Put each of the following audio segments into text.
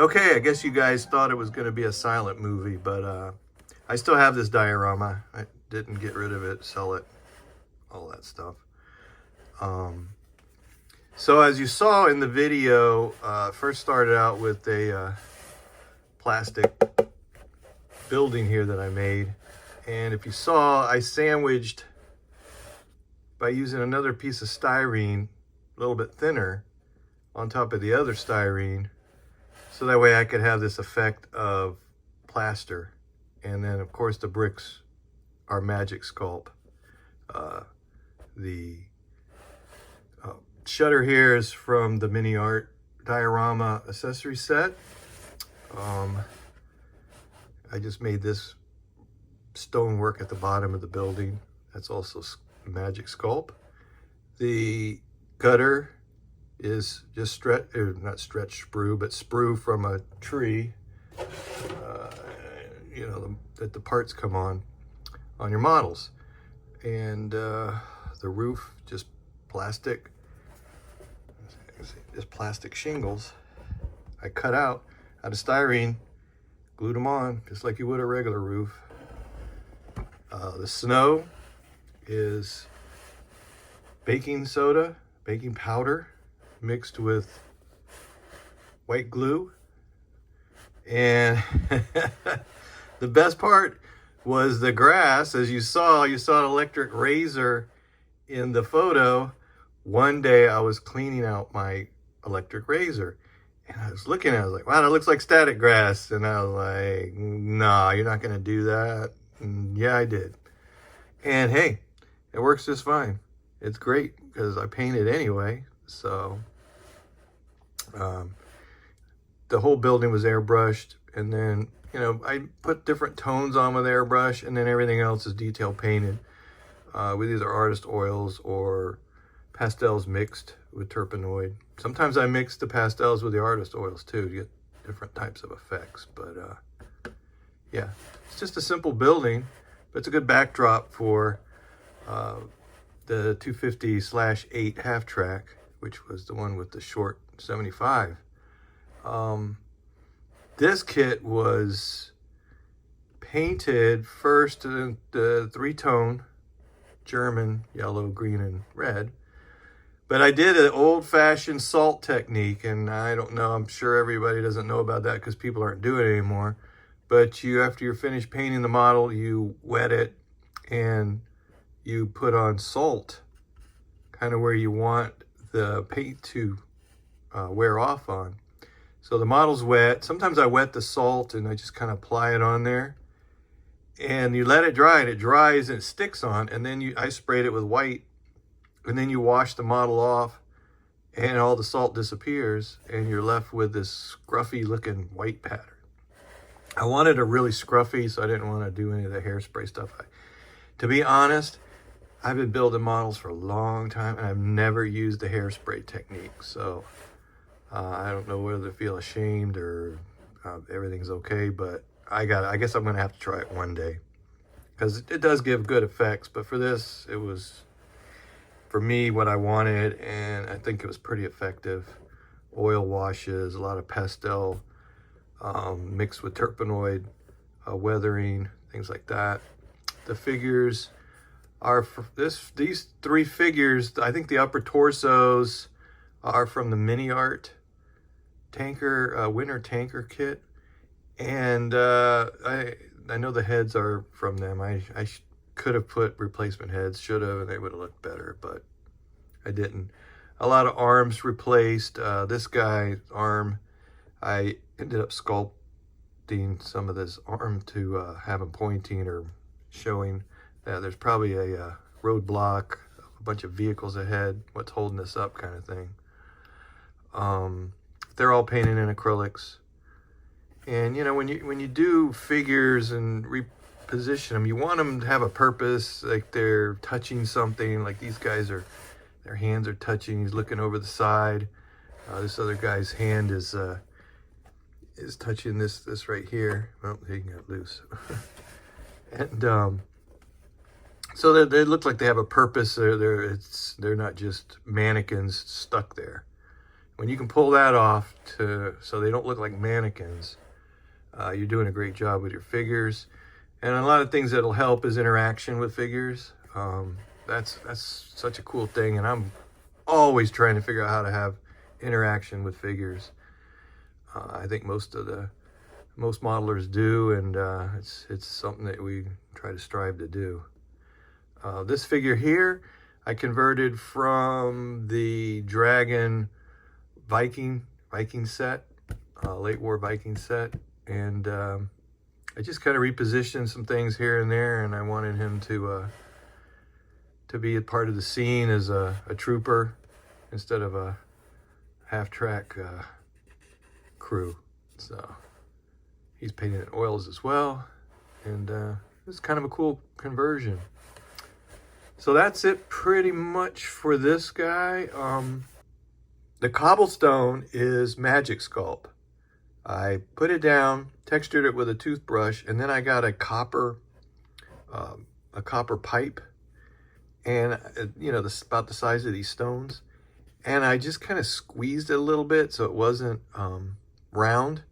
Okay, I guess you guys thought it was going to be a silent movie, but I still have this diorama. I didn't get rid of it, sell it, all that stuff. So as you saw in the video, first started out with a plastic building here that I made. And if you saw, I sandwiched by using another piece of styrene, a little bit thinner, on top of the other styrene. So that way I could have this effect of plaster. And then of course the bricks are magic sculpt. The shutter here is from the Miniart diorama accessory set. I just made this stonework at the bottom of the building. That's also magic sculpt. The gutter is just not stretch sprue, but sprue from a tree. You know, that the parts come on your models. And the roof, just plastic shingles. I cut out of styrene, glued them on, just like you would a regular roof. The snow is baking soda, baking powder, mixed with white glue. And the best part was the grass. As you saw an electric razor in the photo. One day I was cleaning out my electric razor and I was looking at it, I was like, wow, that looks like static grass. And I was like, nah, you're not gonna do that. And yeah, I did. And hey, it works just fine. It's great because I painted anyway. So the whole building was airbrushed, and then, you know, I put different tones on with airbrush, and then everything else is detail painted with either artist oils or pastels mixed with turpenoid. Sometimes I mix the pastels with the artist oils too to get different types of effects. But yeah, it's just a simple building, but it's a good backdrop for the 250/8 half track, which was the one with the short 75. This kit was painted first in the 3-tone German, yellow, green, and red. But I did an old-fashioned salt technique, and I don't know, I'm sure everybody doesn't know about that because people aren't doing it anymore. But after you're finished painting the model, you wet it and you put on salt, kind of where you want the paint to wear off on. So the model's wet. Sometimes I wet the salt and I just kind of apply it on there. And you let it dry, and it dries and it sticks on. And then I sprayed it with white. And then you wash the model off and all the salt disappears. And you're left with this scruffy looking white pattern. I wanted a really scruffy, so I didn't want to do any of the hairspray stuff. To be honest, I've been building models for a long time and I've never used the hairspray technique. So I don't know whether to feel ashamed or everything's okay, but I guess I'm gonna have to try it one day because it does give good effects. But for this, it was, for me, what I wanted, and I think it was pretty effective. Oil washes, a lot of pastel mixed with turpenoid, weathering, things like that. The figures are for these 3 figures. I think the upper torsos are from the Miniart tanker, winter tanker kit. And I know the heads are from them. I could have put replacement heads, should have, and they would have looked better, but I didn't. A lot of arms replaced. This guy's arm, I ended up sculpting some of this arm to have him pointing or showing that there's probably a roadblock, a bunch of vehicles ahead, what's holding this up kind of thing. They're all painted in acrylics. And you know, when you do figures and reposition them, you want them to have a purpose, like they're touching something. Like these guys their hands are touching. He's looking over the side. This other guy's hand is touching this right here. Well, he got loose. And so they look like they have a purpose. They're not just mannequins stuck there. when you can pull that off so they don't look like mannequins, you're doing a great job with your figures. And a lot of things that'll help is interaction with figures. That's such a cool thing, and I'm always trying to figure out how to have interaction with figures. I think most modelers do, and it's something that we try to strive to do. This figure here, I converted from the Dragon Viking set, late war Viking set, and I just kind of repositioned some things here and there, and I wanted him to be a part of the scene as a trooper instead of a half-track crew. So he's painted in oils as well, and it's kind of a cool conversion. So that's it pretty much for this guy. The cobblestone is Magic Sculpt. I put it down, textured it with a toothbrush, and then I got a copper pipe, and you know, about the size of these stones, and I just kind of squeezed it a little bit so it wasn't round.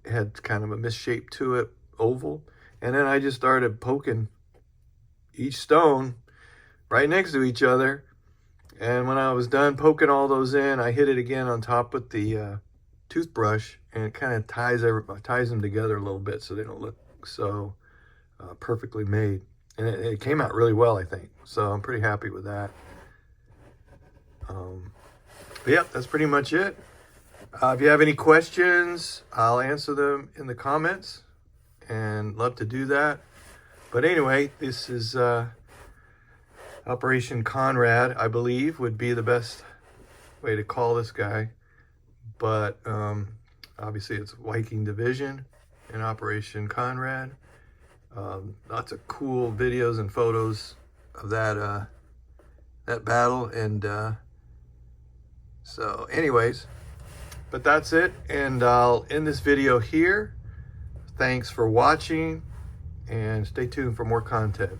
It had kind of a misshape to it, oval, and then I just started poking each stone right next to each other, and when I was done poking all those in, I hit it again on top with the toothbrush, and it kind of ties them together a little bit so they don't look so perfectly made. And it came out really well, I think. So I'm pretty happy with that. But yeah, that's pretty much it. If you have any questions, I'll answer them in the comments, and love to do that. But anyway, this is Operation Conrad, I believe, would be the best way to call this guy. But obviously it's Viking Division and Operation Conrad. Lots of cool videos and photos of that battle, and so anyways, but that's it, and I'll end this video here. Thanks for watching, and stay tuned for more content.